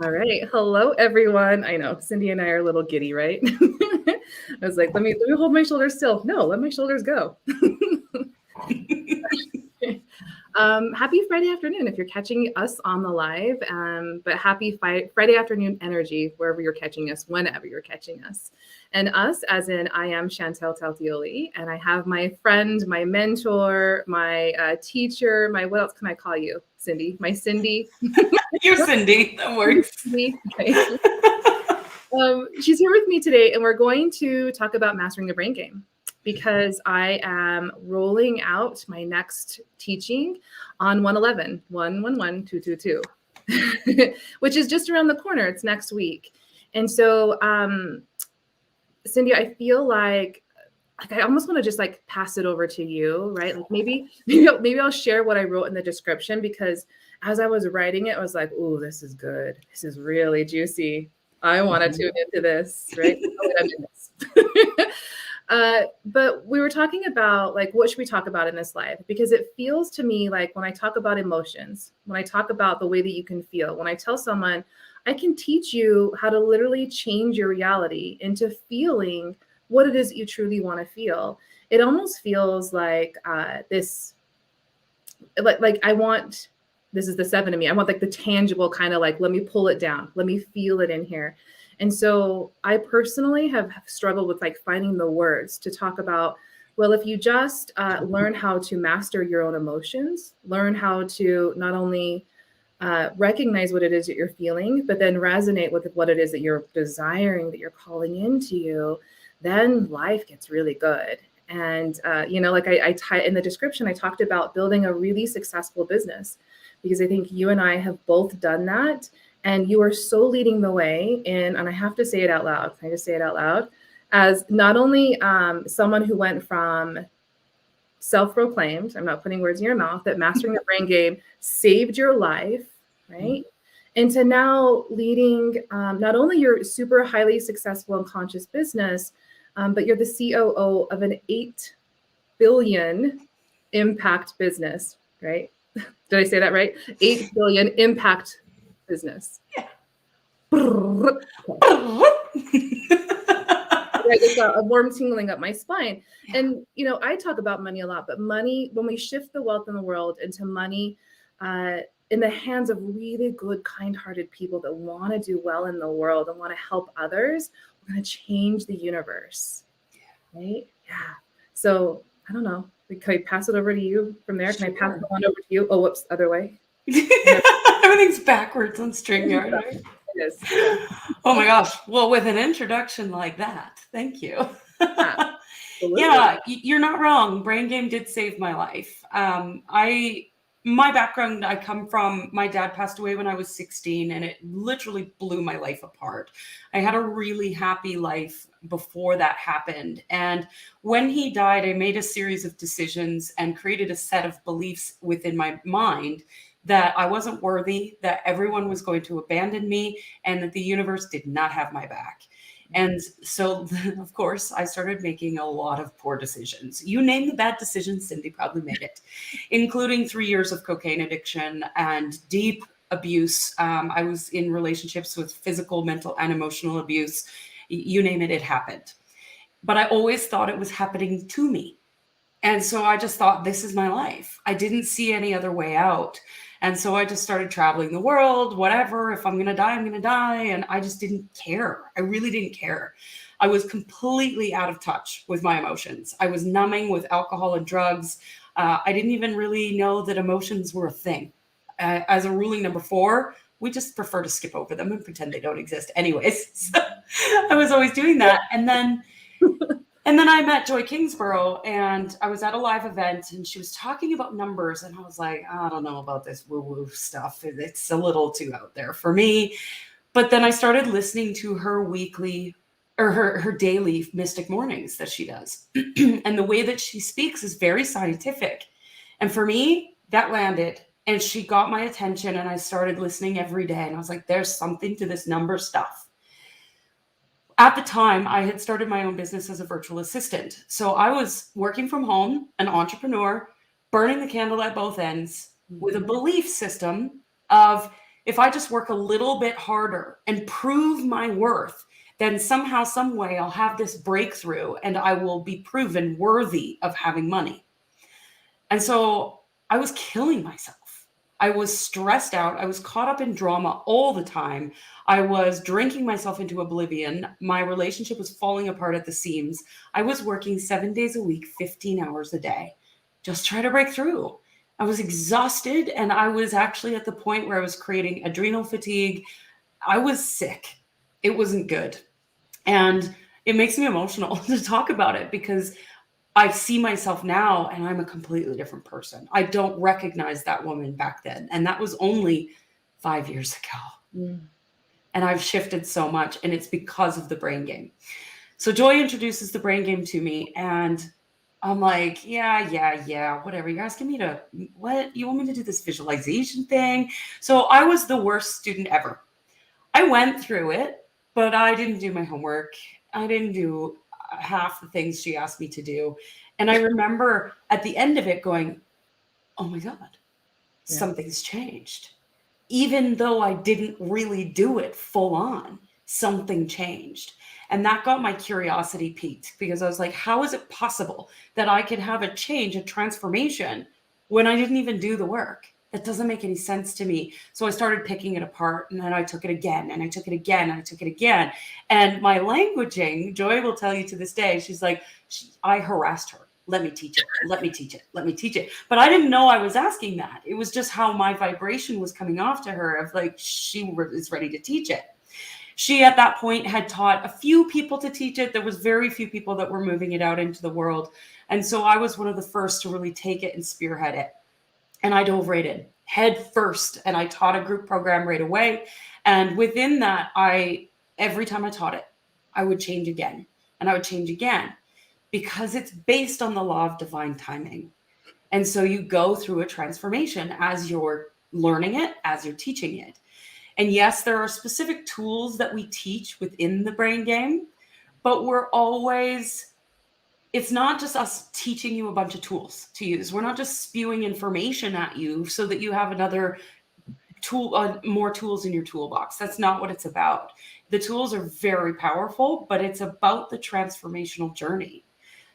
All right. Hello, everyone. I know Cindy and I are a little giddy, right? I was like, let me hold my shoulders still. No, let my shoulders go. Happy Friday afternoon if you're catching us on the live, but happy Friday afternoon energy wherever you're catching us, whenever you're catching us. And us, as in I am Chantel Taltioli, and I have my friend, my mentor, my teacher, what else can I call you? Cindy, my Cindy. You're Cindy, that works. She's here with me today, and we're going to talk about mastering the brain game because I am rolling out my next teaching on 111, 111, 222, which is just around the corner. It's next week. And so, Cindy, I feel like I almost want to just like pass it over to you, right? Like maybe I'll share what I wrote in the description, because as I was writing it, I was like, "Ooh, this is good. This is really juicy. I want to tune into this, right?" But we were talking about like, what should we talk about in this live? Because it feels to me like when I talk about emotions, when I talk about the way that you can feel, when I tell someone, I can teach you how to literally change your reality into feeling what it is that you truly want to feel. It almost feels like this, like I want, this is the 7 of me. I want like the tangible kind of like, let me pull it down. Let me feel it in here. And so I personally have struggled with like finding the words to talk about, well, if you just learn how to master your own emotions, learn how to not only recognize what it is that you're feeling, but then resonate with what it is that you're desiring, that you're calling into you, then life gets really good. And, like I in the description, I talked about building a really successful business, because I think you and I have both done that. And you are so leading the way in, and I have to say it out loud. Can I just say it out loud? As not only someone who went from self-proclaimed, I'm not putting words in your mouth, that mastering the brain game saved your life, right? Into now leading not only your super highly successful and conscious business, but you're the COO of an 8 billion impact business, right? Did I say that right? 8 billion impact business. Yeah. I just got a warm tingling up my spine. And, I talk about money a lot, but money, when we shift the wealth in the world into money in the hands of really good, kind-hearted people that want to do well in the world and want to help others, we're going to change the universe. Right? Yeah. So I don't know. Can I pass it over to you from there? Can I pass it on over to you? Oh, whoops, other way. Everything's backwards on StreamYard, right? It is. Oh my gosh. Well, with an introduction like that, thank you. Absolutely. Yeah, you're not wrong. Brain game did save my life. My background, I come from, my dad passed away when I was 16, and it literally blew my life apart. I had a really happy life before that happened. And when he died, I made a series of decisions and created a set of beliefs within my mind that I wasn't worthy, that everyone was going to abandon me, and that the universe did not have my back. And so, of course, I started making a lot of poor decisions. You name the bad decisions, Cindy probably made it, including 3 years of cocaine addiction and deep abuse. I was in relationships with physical, mental, and emotional abuse. You name it, it happened. But I always thought it was happening to me. And so I just thought, this is my life. I didn't see any other way out. And so I just started traveling the world, whatever. If I'm going to die, I'm going to die. And I just didn't care. I really didn't care. I was completely out of touch with my emotions. I was numbing with alcohol and drugs. I didn't even really know that emotions were a thing. As a ruling number 4, we just prefer to skip over them and pretend they don't exist anyways. So I was always doing that. And then I met Joy Kingsborough, and I was at a live event, and she was talking about numbers, and I was like, I don't know about this woo-woo stuff. It's a little too out there for me. But then I started listening to her weekly or her daily Mystic Mornings that she does. And the way that she speaks is very scientific. And for me, that landed, and she got my attention, and I started listening every day. And I was like, there's something to this number stuff. At the time, I had started my own business as a virtual assistant. So I was working from home, an entrepreneur, burning the candle at both ends with a belief system of, if I just work a little bit harder and prove my worth, then somehow, some way I'll have this breakthrough and I will be proven worthy of having money. And so I was killing myself. I was stressed out. I was caught up in drama all the time. I was drinking myself into oblivion. My relationship was falling apart at the seams. I was working 7 days a week, 15 hours a day, just trying to break through. I was exhausted, and I was actually at the point where I was creating adrenal fatigue. I was sick. It wasn't good. And it makes me emotional to talk about it because I see myself now and I'm a completely different person. I don't recognize that woman back then. And that was only 5 years ago. Mm. And I've shifted so much, and it's because of the brain game. So Joy introduces the brain game to me, and I'm like, yeah, whatever. You're asking me to, what? You want me to do this visualization thing? So I was the worst student ever. I went through it, but I didn't do my homework. I didn't do half the things she asked me to do. And I remember at the end of it going, oh my God, something's changed. Even though I didn't really do it full on, something changed. And that got my curiosity piqued because I was like, how is it possible that I could have a change, a transformation when I didn't even do the work? That doesn't make any sense to me. So I started picking it apart, and then I took it again, and I took it again, and I took it again. And my languaging, Joy will tell you to this day, she's like, I harassed her. Let me teach it. Let me teach it. Let me teach it. But I didn't know I was asking that. It was just how my vibration was coming off to her of like, she is ready to teach it. She at that point had taught a few people to teach it. There was very few people that were moving it out into the world. And so I was one of the first to really take it and spearhead it. And I dove right in head first. And I taught a group program right away. And within that, every time I taught it, I would change again. And I would change again because it's based on the law of divine timing. And so you go through a transformation as you're learning it, as you're teaching it. And yes, there are specific tools that we teach within the brain game, but it's not just us teaching you a bunch of tools to use. We're not just spewing information at you so that you have another tool, more tools in your toolbox. That's not what it's about. The tools are very powerful, but it's about the transformational journey.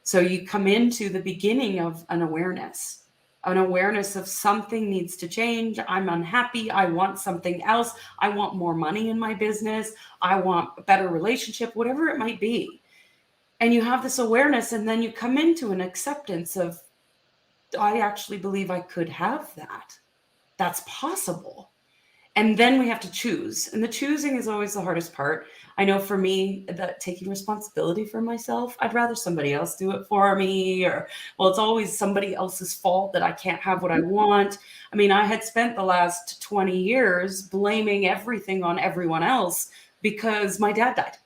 So you come into the beginning of an awareness of something needs to change. I'm unhappy. I want something else. I want more money in my business. I want a better relationship, whatever it might be. And you have this awareness, and then you come into an acceptance of, I actually believe I could have that. That's possible. And then we have to choose. And the choosing is always the hardest part. I know for me, that taking responsibility for myself, I'd rather somebody else do it for me, or, well, it's always somebody else's fault that I can't have what I want. I mean, I had spent the last 20 years blaming everything on everyone else because my dad died.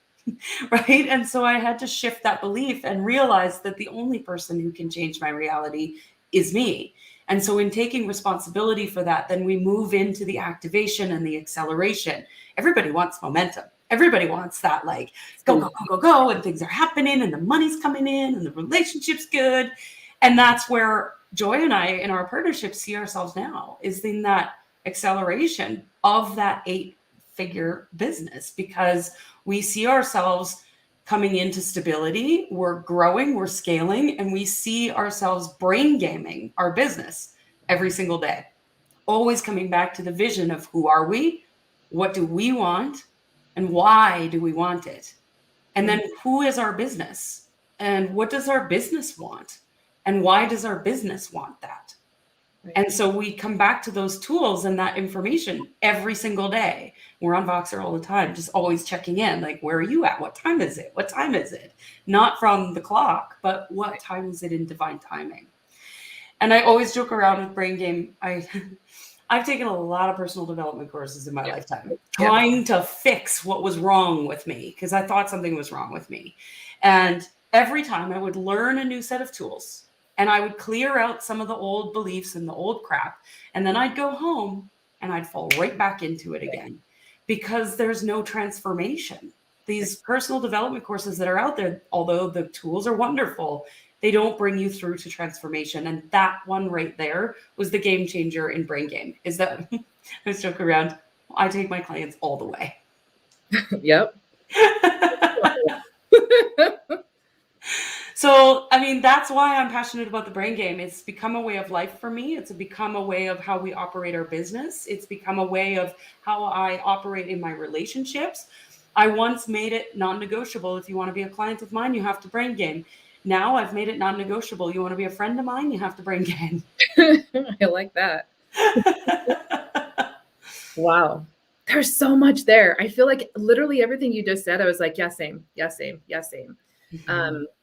Right. And so I had to shift that belief and realize that the only person who can change my reality is me. And so in taking responsibility for that, then we move into the activation and the acceleration. Everybody wants momentum. Everybody wants that, like, go, and things are happening and the money's coming in and the relationship's good. And that's where Joy and I in our partnership see ourselves now, is in that acceleration of that 8-figure business, because we see ourselves coming into stability, we're growing, we're scaling, and we see ourselves brain gaming our business every single day. Always coming back to the vision of who are we, what do we want, and why do we want it? And then who is our business? And what does our business want? And why does our business want that? Right. And so we come back to those tools and that information every single day. We're on Voxer all the time, just always checking in, like, where are you at? What time is it? What time is it? Not from the clock, but what time is it in divine timing? And I always joke around with Brain Game. I've taken a lot of personal development courses in my lifetime, trying to fix what was wrong with me, because I thought something was wrong with me. And every time I would learn a new set of tools, and I would clear out some of the old beliefs and the old crap. And then I'd go home and I'd fall right back into it again, because there's no transformation. These personal development courses that are out there, although the tools are wonderful, they don't bring you through to transformation. And that one right there was the game changer in Brain Game, is that, let's joke around, I take my clients all the way. Yep. So, I mean, that's why I'm passionate about the brain game. It's become a way of life for me. It's become a way of how we operate our business. It's become a way of how I operate in my relationships. I once made it non-negotiable. If you want to be a client of mine, you have to brain game. Now I've made it non-negotiable. You want to be a friend of mine, you have to brain game. I like that. Wow. There's so much there. I feel like literally everything you just said, I was like, yeah, same. Yeah, same. Yeah, same.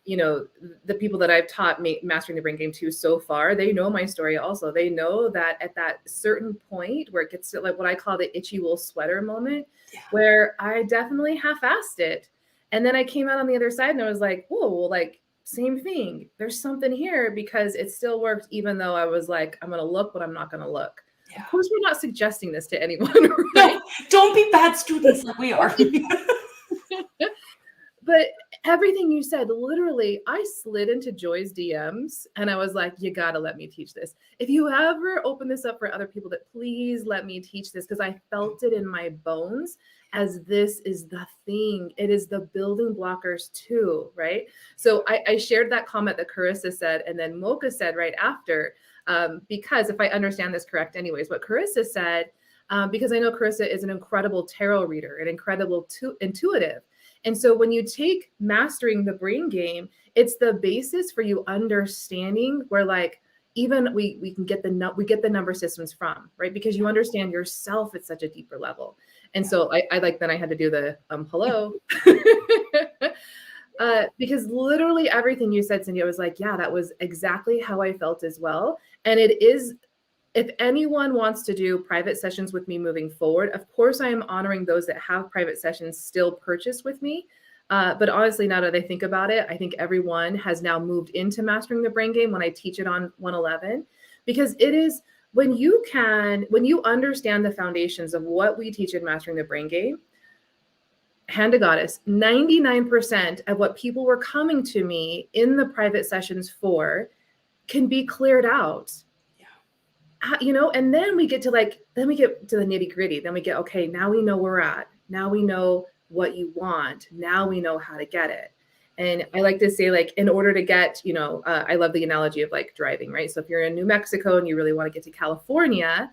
You know, the people that I've taught mastering the brain game to so far, they know my story also. They know that at that certain point where it gets to like what I call the itchy wool sweater moment, where I definitely half-assed it. And then I came out on the other side and I was like, whoa, well, like same thing. There's something here because it still worked, even though I was like, I'm going to look, but I'm not going to look. Yeah. Of course, we're not suggesting this to anyone. Right? No, don't be bad students like we are. But everything you said, literally, I slid into Joy's DMs and I was like, you got to let me teach this. If you ever open this up for other people, that please let me teach this, because I felt it in my bones as this is the thing. It is the building blockers too, right? So I shared that comment that Carissa said, and then Mocha said right after, because if I understand this correct anyways, what Carissa said, because I know Carissa is an incredible tarot reader, an incredible intuitive. And so when you take mastering the brain game, it's the basis for you understanding where like even we can get the number systems from, right? Because you understand yourself at such a deeper level. And so I like, then I had to do the hello. Because literally everything you said, Cindy, I was like, yeah, that was exactly how I felt as well. And it is, if anyone wants to do private sessions with me moving forward, of course, I am honoring those that have private sessions still purchased with me. But honestly, now that I think about it, I think everyone has now moved into mastering the brain game when I teach it on 111, because it is when you understand the foundations of what we teach in mastering the brain game, hand to goddess, 99% of what people were coming to me in the private sessions for can be cleared out. You know, and then we get to the nitty gritty. Then we get, okay, now we know where we're at. Now we know what you want. Now we know how to get it. And I like to say, like, in order to get, you know, I love the analogy of like driving, right? So if you're in New Mexico and you really want to get to California,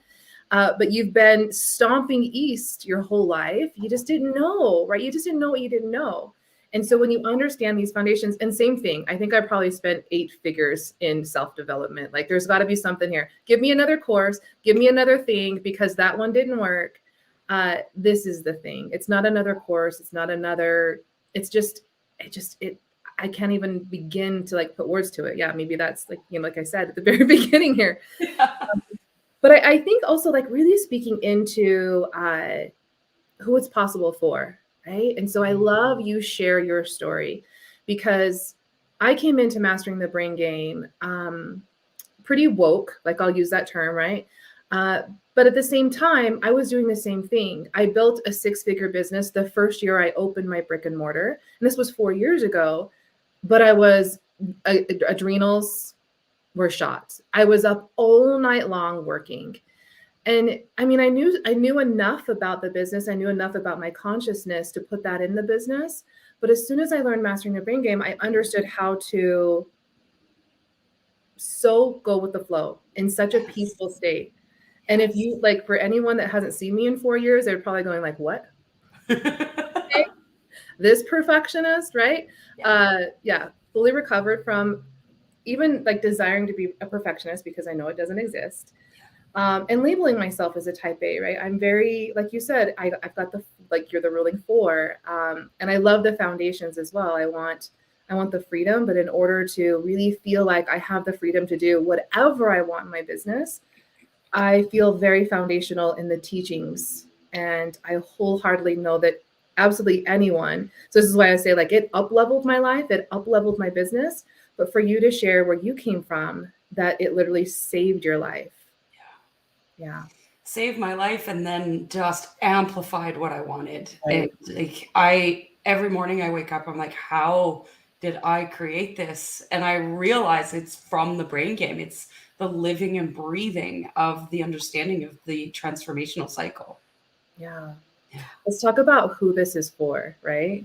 but you've been stomping east your whole life, you just didn't know, right? You just didn't know what you didn't know. And so when you understand these foundations, and same thing, I think I probably spent 8 figures in self-development. Like there's got to be something here. Give me another course, give me another thing, because that one didn't work. This is the thing. It's not another course. It's not another, I can't even begin to like put words to it. Yeah, maybe that's like, you know, like I said at the very beginning here. But I think also like really speaking into who it's possible for. Right. And so I love you share your story, because I came into mastering the brain game pretty woke, like I'll use that term, right? But at the same time, I was doing the same thing. I built a 6-figure business the first year I opened my brick and mortar. And this was 4 years ago, but I was adrenals were shot. I was up all night long working. And I mean, I knew enough about the business. I knew enough about my consciousness to put that in the business. But as soon as I learned mastering the brain game, I understood how to so go with the flow in such a peaceful state. And if you like, for anyone that hasn't seen me in 4 years, they're probably going like, what? Okay. This perfectionist, right? Yeah, fully recovered from even like desiring to be a perfectionist, because I know it doesn't exist. And labeling myself as a type A, right? I'm very, like you said, I've got the, like you're the ruling 4. And I love the foundations as well. I want the freedom, but in order to really feel like I have the freedom to do whatever I want in my business, I feel very foundational in the teachings. And I wholeheartedly know that absolutely anyone. So this is why I say like it up-leveled my life, it up-leveled my business, but for you to share where you came from, that it literally saved your life. Yeah. Saved my life and then just amplified what I wanted. Right. And like every morning I wake up, I'm like, how did I create this? And I realize it's from the brain game. It's the living and breathing of the understanding of the transformational cycle. Yeah. Yeah. Let's talk about who this is for, right?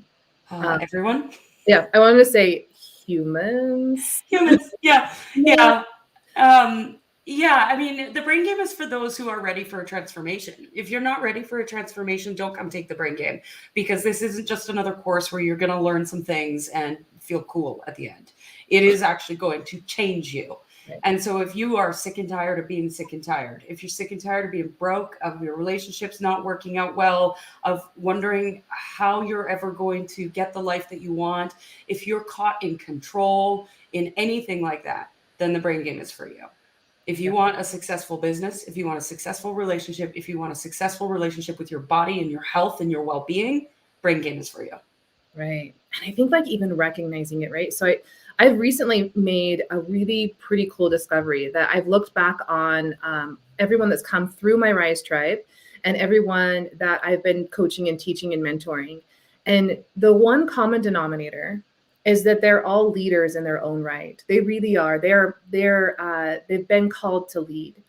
Everyone? Yeah, I wanted to say humans. Humans. Yeah. Yeah. Yeah. Yeah, I mean, the brain game is for those who are ready for a transformation. If you're not ready for a transformation, don't come take the brain game, because this isn't just another course where you're going to learn some things and feel cool at the end. It is actually going to change you. Right. And so if you are sick and tired of being sick and tired, if you're sick and tired of being broke, of your relationships not working out well, of wondering how you're ever going to get the life that you want, if you're caught in control, in anything like that, then the brain game is for you. If you want a successful business, if you want a successful relationship, if you want a successful relationship with your body and your health and your well-being, brain game is for you. Right. And I think like even recognizing it, right? So I've recently made a really pretty cool discovery that I've looked back on everyone that's come through my Rise Tribe and everyone that I've been coaching and teaching and mentoring. And the one common denominator is that they're all leaders in their own right. They really are. They've been called to lead.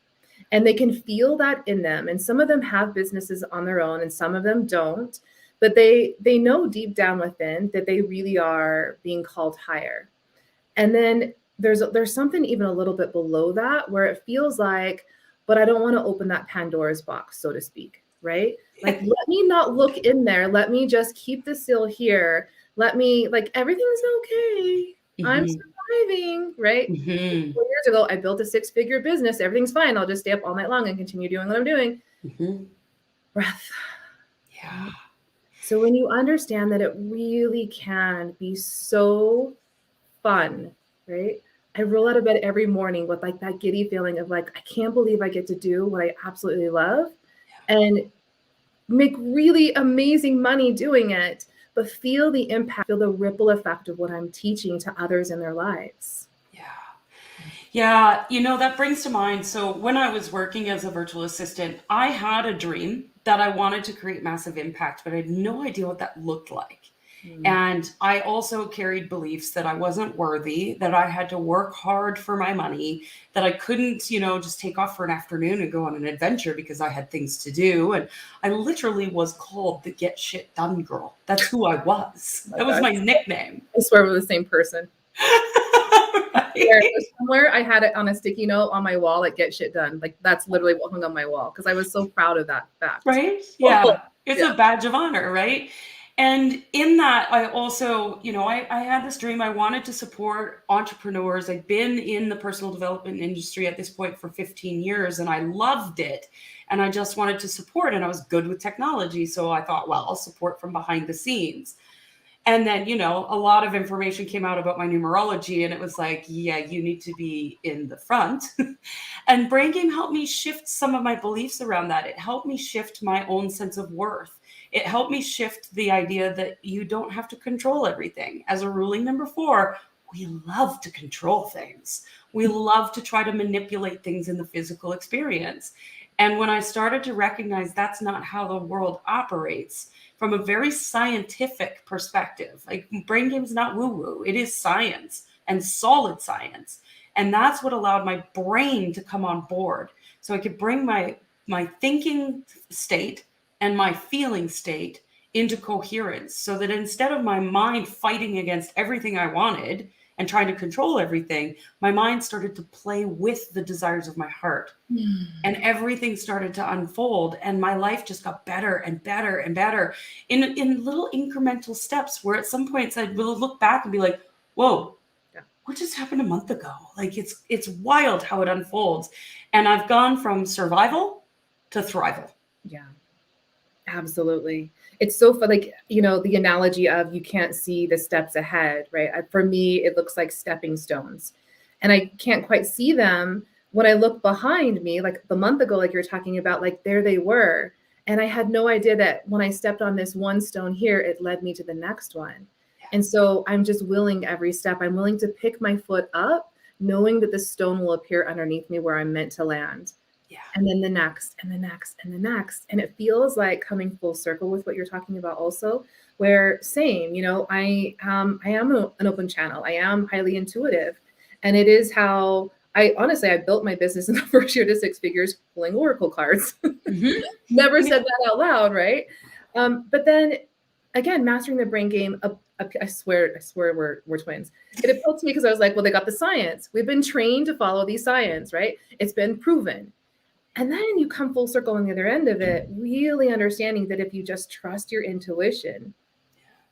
And they can feel that in them. And some of them have businesses on their own and some of them don't, but they know deep down within that they really are being called higher. And then there's something even a little bit below that where it feels like, but I don't want to open that Pandora's box, so to speak, right? Like, let me not look in there. Let me just keep the seal here. Let me, like, everything's okay. I'm surviving, right? Mm-hmm. 4 years ago, I built a 6-figure business. Everything's fine. I'll just stay up all night long and continue doing what I'm doing. Mm-hmm. Breath. Yeah. So when you understand that it really can be so fun, right? I roll out of bed every morning with like that giddy feeling of like, I can't believe I get to do what I absolutely love and make really amazing money doing it, but feel the impact, feel the ripple effect of what I'm teaching to others in their lives. Yeah. Yeah, that brings to mind. So when I was working as a virtual assistant, I had a dream that I wanted to create massive impact, but I had no idea what that looked like. And I also carried beliefs that I wasn't worthy, that I had to work hard for my money, that I couldn't, just take off for an afternoon and go on an adventure because I had things to do. And I literally was called the get shit done girl. That's who I was. That was my nickname. I swear we're the same person. Right? Somewhere I had it on a sticky note on my wall, like get shit done. Like that's literally what hung on my wall because I was so proud of that fact. Right? Yeah. It's a badge of honor, right? And in that, I also, I had this dream. I wanted to support entrepreneurs. I'd been in the personal development industry at this point for 15 years and I loved it. And I just wanted to support, and I was good with technology. So I thought, well, I'll support from behind the scenes. And then, a lot of information came out about my numerology, and it was like, yeah, you need to be in the front. And Brain Game helped me shift some of my beliefs around that. It helped me shift my own sense of worth. It helped me shift the idea that you don't have to control everything. As a ruling number 4, we love to control things. We love to try to manipulate things in the physical experience. And when I started to recognize that's not how the world operates, from a very scientific perspective, like Brain Game's not woo-woo, it is science and solid science. And that's what allowed my brain to come on board. So I could bring my thinking state and my feeling state into coherence, so that instead of my mind fighting against everything I wanted and trying to control everything, my mind started to play with the desires of my heart. And everything started to unfold, and my life just got better and better and better in little incremental steps, where at some points I'd really look back and be like, whoa, what just happened a month ago? Like it's wild how it unfolds. And I've gone from survival to thrival. Yeah, absolutely. It's so fun. Like, the analogy of you can't see the steps ahead, right? For me, it looks like stepping stones and I can't quite see them. When I look behind me, like the month ago, like you're talking about, like there they were. And I had no idea that when I stepped on this one stone here, it led me to the next one. And so I'm just willing every step. I'm willing to pick my foot up, knowing that the stone will appear underneath me where I'm meant to land. Yeah. And then the next and the next and the next. And it feels like coming full circle with what you're talking about also, where same, I am an open channel. I am highly intuitive. And it is how I honestly, I built my business in the first year to six figures pulling Oracle cards. Mhm. Never said that out loud, right? But then again, mastering the brain game, I swear we're twins. It appealed to me because I was like, well, they got the science. We've been trained to follow these science, right? It's been proven. And then you come full circle on the other end of it, really understanding that if you just trust your intuition,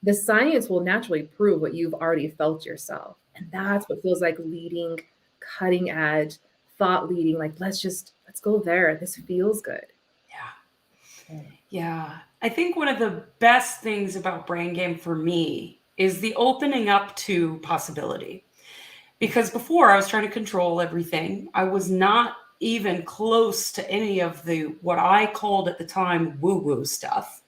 the science will naturally prove what you've already felt yourself. And that's what feels like leading, cutting edge, thought leading. Like, let's go there. This feels good. Yeah. Yeah. I think one of the best things about Brain Game for me is the opening up to possibility. Because before I was trying to control everything, I was not even close to any of the what I called at the time woo-woo stuff.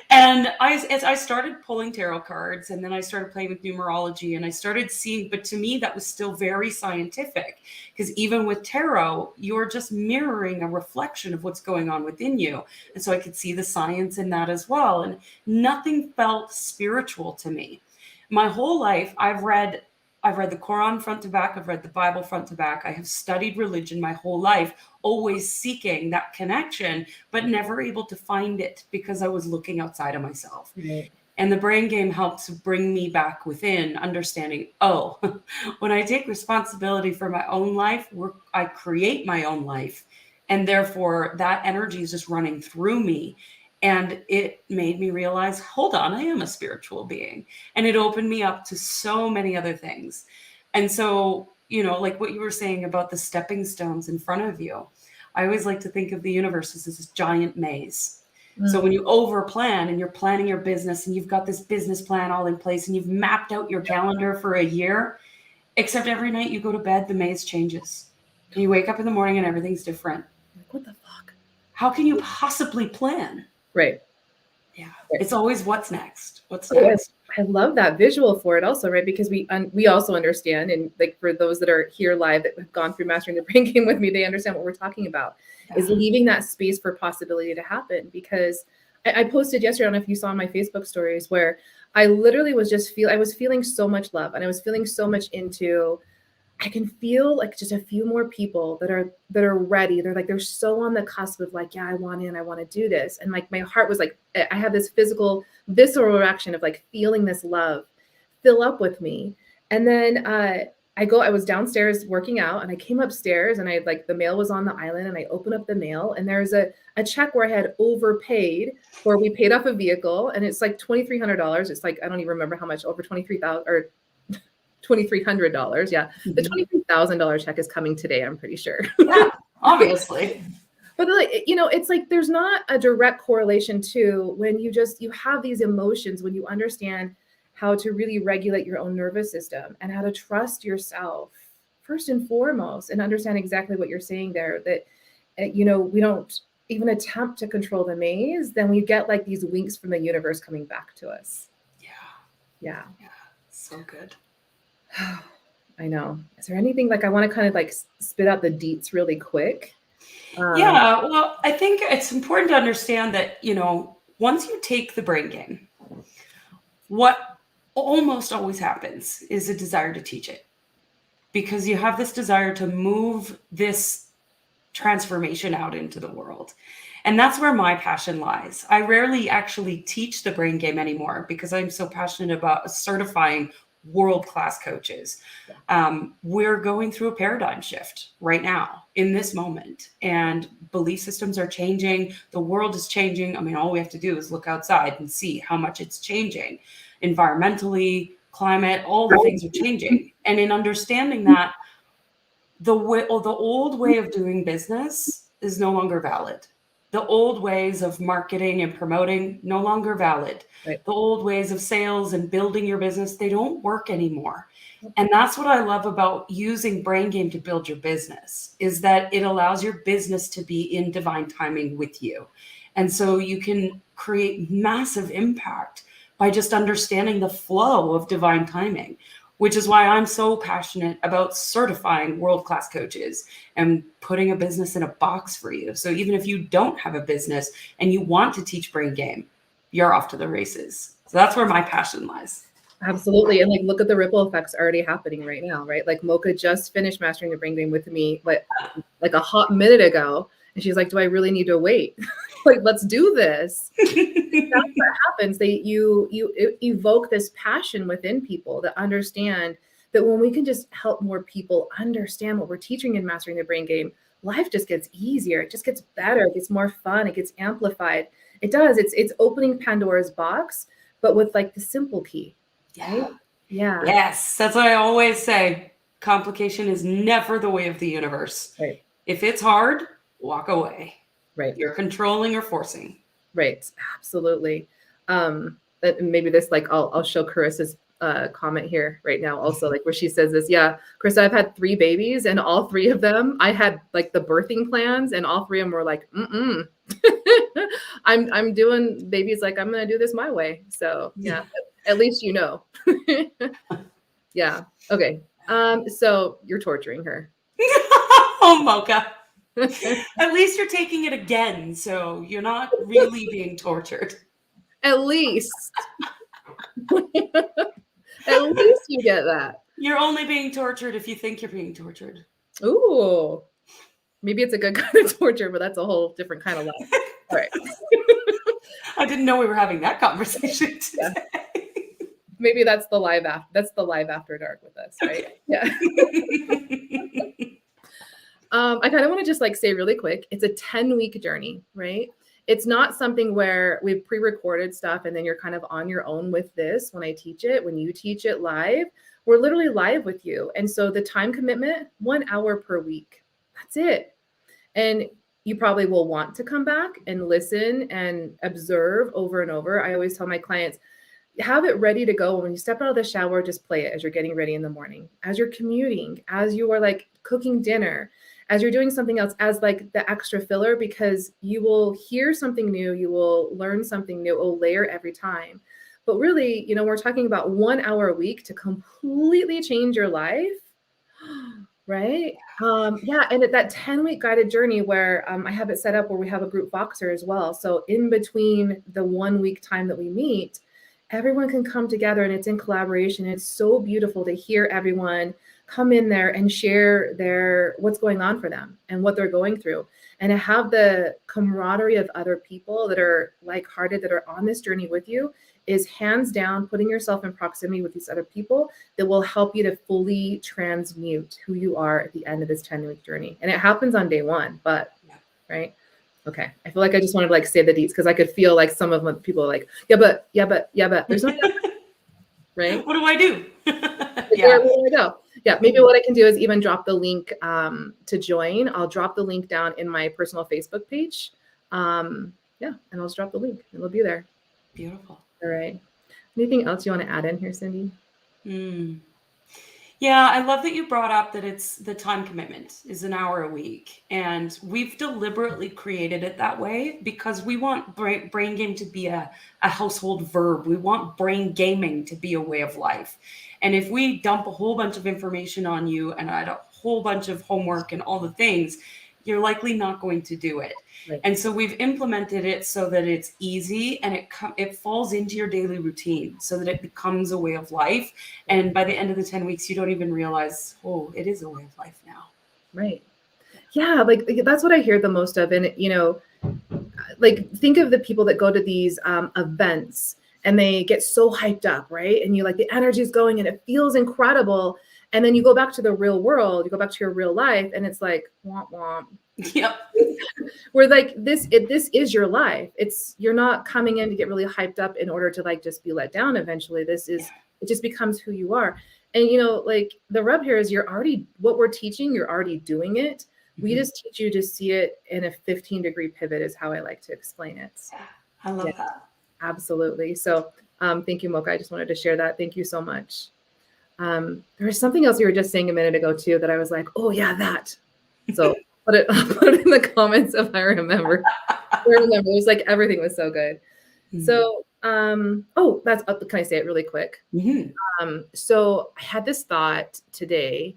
And as I started pulling tarot cards, and then I started playing with numerology, and I started seeing, but to me that was still very scientific, because even with tarot, you're just mirroring a reflection of what's going on within you. And so I could see the science in that as well. And nothing felt spiritual to me. My whole life, I've read the Quran front to back. I've read the Bible front to back. I have studied religion my whole life, always seeking that connection, but never able to find it because I was looking outside of myself. Right. And the Brain Game helps bring me back within, understanding, oh, when I take responsibility for my own life, I create my own life. And therefore, that energy is just running through me. And it made me realize, hold on, I am a spiritual being. And it opened me up to so many other things. And so, like what you were saying about the stepping stones in front of you, I always like to think of the universe as this giant maze. So when you over plan and you're planning your business and you've got this business plan all in place and you've mapped out your calendar for a year, except every night you go to bed, the maze changes. And you wake up in the morning and everything's different. Like, what the fuck? How can you possibly plan? Right. Yeah. It's always what's next. What's Oh, next? I love that visual for it also, right? Because we also understand, and like for those that are here live that have gone through Mastering the Brain Game with me, they understand what we're talking about, is leaving that space for possibility to happen. Because I posted yesterday, I don't know if you saw my Facebook stories, where I literally was I was feeling so much love, and I was feeling so much into, I can feel like just a few more people that are ready. They're so on the cusp of like, yeah, I want to do this. And like my heart was like, I had this physical, visceral reaction of like feeling this love fill up with me. And then I was downstairs working out, and I came upstairs, and the mail was on the island, and I opened up the mail, and there's a check where I had overpaid, where we paid off a vehicle, and it's like $2,300. It's like, I don't even remember how much, over 23,000 or $2,300. Yeah. The $23,000 check is coming today, I'm pretty sure. Yeah, obviously. But like, it's like, there's not a direct correlation to when you have these emotions, when you understand how to really regulate your own nervous system and how to trust yourself first and foremost, and understand exactly what you're saying there, that, we don't even attempt to control the maze, then we get like these winks from the universe coming back to us. Yeah. So good. I know. Is there anything, like, I want to kind of like spit out the deets really quick? Yeah, well, I think it's important to understand that, once you take the Brain Game, what almost always happens is a desire to teach it, because you have this desire to move this transformation out into the world. And that's where my passion lies. I rarely actually teach the Brain Game anymore because I'm so passionate about certifying world-class coaches. We're going through a paradigm shift right now in this moment, and belief systems are changing. The world is changing. I mean, all we have to do is look outside and see how much it's changing. Environmentally, climate, all the things are changing. And in understanding that, the old way of doing business is no longer valid. The old ways of marketing and promoting, no longer valid. Right. The old ways of sales and building your business, they don't work anymore. And that's what I love about using Brain Game to build your business, is that it allows your business to be in divine timing with you. And so you can create massive impact by just understanding the flow of divine timing, which is why I'm so passionate about certifying world-class coaches and putting a business in a box for you. So even if you don't have a business and you want to teach Brain Game, you're off to the races. So that's where my passion lies. Absolutely. And like, look at the ripple effects already happening right now, right? Like Mocha just finished mastering the brain game with me, like a hot minute ago. And she's like, do I really need to wait? Like, let's do this. That's what happens. You evoke this passion within people that understand that when we can just help more people understand what we're teaching in mastering the brain game, life just gets easier. It just gets better. It gets more fun. It gets amplified. It does. It's opening Pandora's box, but with like the simple key. Yeah. Right? Yeah. Yes. That's what I always say. Complication is never the way of the universe. Right. If it's hard, walk away. Right. You're controlling or forcing. Right. Absolutely. Maybe this, like, I'll show Carissa's comment here right now also, like where she says this. Yeah, Carissa, I've had 3 babies and all 3 of them, I had like the birthing plans and all 3 of them were like, I'm doing babies. Like, I'm going to do this my way. So yeah, at least, you know. Yeah. Okay. So you're torturing her. Oh, Mocha. At least you're taking it again, so you're not really being tortured. At least. At least you get that. You're only being tortured if you think you're being tortured. Ooh. Maybe it's a good kind of torture, but that's a whole different kind of life. All right. I didn't know we were having that conversation today. Yeah. Maybe that's the live after dark with us, right? Yeah. I kind of want to just like say really quick, it's a 10-week journey, right? It's not something where we've pre-recorded stuff and then you're kind of on your own with this. When I teach it, when you teach it live, we're literally live with you. And so the time commitment, 1 hour per week, that's it. And you probably will want to come back and listen and observe over and over. I always tell my clients, have it ready to go. When you step out of the shower, just play it as you're getting ready in the morning, as you're commuting, as you are like cooking dinner, as you're doing something else, as like the extra filler, because you will hear something new, you will learn something new, it will layer every time. But really, you know, we're talking about 1 hour a week to completely change your life, right? Yeah, and that 10-week guided journey where I have it set up where we have a group Voxer as well. So in between the 1 week time that we meet, everyone can come together and it's in collaboration. It's so beautiful to hear everyone come in there and share what's going on for them and what they're going through, and to have the camaraderie of other people that are like-hearted, that are on this journey with you, is hands down putting yourself in proximity with these other people that will help you to fully transmute who you are at the end of this 10-week journey. And it happens on day 1, but right. Okay. I feel like I just wanted to like say the deets because I could feel like some of the people are like, yeah, but there's no right. What do I do? Where do I go? Yeah, maybe what I can do is even drop the link to join. I'll drop the link down in my personal Facebook page. And I'll just drop the link and it'll be there. Beautiful. All right. Anything else you want to add in here, Cindy? Yeah, I love that you brought up that it's the time commitment is 1 hour a week. And we've deliberately created it that way because we want brain game to be a household verb. We want brain gaming to be a way of life. And if we dump a whole bunch of information on you and add a whole bunch of homework and all the things, you're likely not going to do it. Right. And so we've implemented it so that it's easy and it falls into your daily routine so that it becomes a way of life. And by the end of the 10 weeks, you don't even realize, oh, it is a way of life now. Right. Yeah. Like that's what I hear the most of. And, you know, like think of the people that go to these events and they get so hyped up, right? And you like the energy is going and it feels incredible. And then you go back to the real world, you go back to your real life and it's like, womp, womp. Yep. We're like, this is your life. You're not coming in to get really hyped up in order to like just be let down eventually. It just becomes who you are. And, you know, like the rub here is what we're teaching, you're already doing it. Mm-hmm. We just teach you to see it in a 15-degree pivot is how I like to explain it. Yeah, I love that. Absolutely. So thank you, Mocha. I just wanted to share that. Thank you so much. There was something else you were just saying a minute ago too, that I was like, oh yeah, that. So put it in the comments if I remember. It was like, everything was so good. Mm-hmm. So, can I say it really quick? Mm-hmm. So I had this thought today,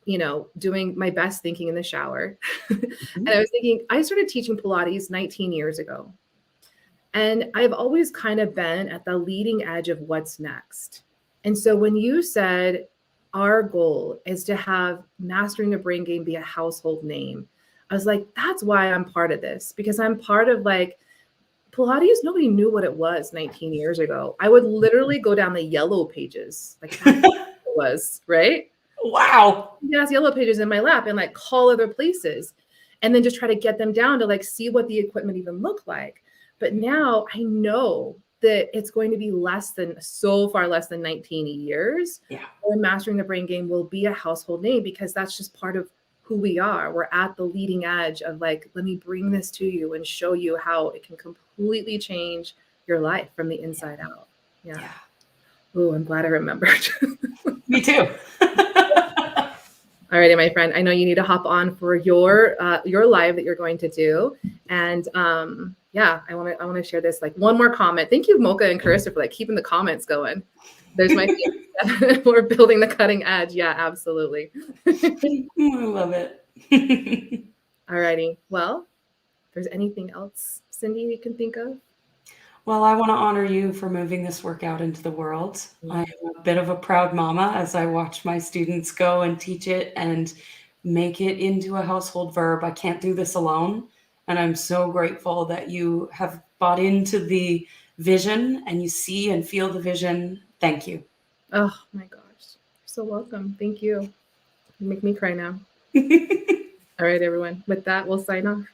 you know, doing my best thinking in the shower. Mm-hmm. And I was thinking, I started teaching Pilates 19 years ago. And I've always kind of been at the leading edge of what's next. And so when you said our goal is to have Mastering the Brain Game be a household name, I was like, that's why I'm part of this, because I'm part of like Pilates. Nobody knew what it was 19 years ago. I would literally go down the yellow pages, like that's what it was, right? Wow. Yes, yellow pages in my lap and like call other places and then just try to get them down to like see what the equipment even looked like. But now I know that it's going to be so far less than 19 years. Yeah. Where Mastering the Brain Game will be a household name, because that's just part of who we are. We're at the leading edge of like, let me bring this to you and show you how it can completely change your life from the inside out. Yeah. Oh, I'm glad I remembered. Me too. All righty, my friend. I know you need to hop on for your live that you're going to do, and yeah, I want to share this. Like one more comment. Thank you, Mocha and Carissa, for like keeping the comments going. There's my favorite. We're building the cutting edge. Yeah, absolutely. I love it. All righty. Well, if there's anything else, Cindy, you can think of. Well, I want to honor you for moving this workout into the world. I am a bit of a proud mama as I watch my students go and teach it and make it into a household verb. I can't do this alone. And I'm so grateful that you have bought into the vision and you see and feel the vision. Thank you. Oh my gosh. You're so welcome. Thank you. You make me cry now. All right, everyone. With that, we'll sign off.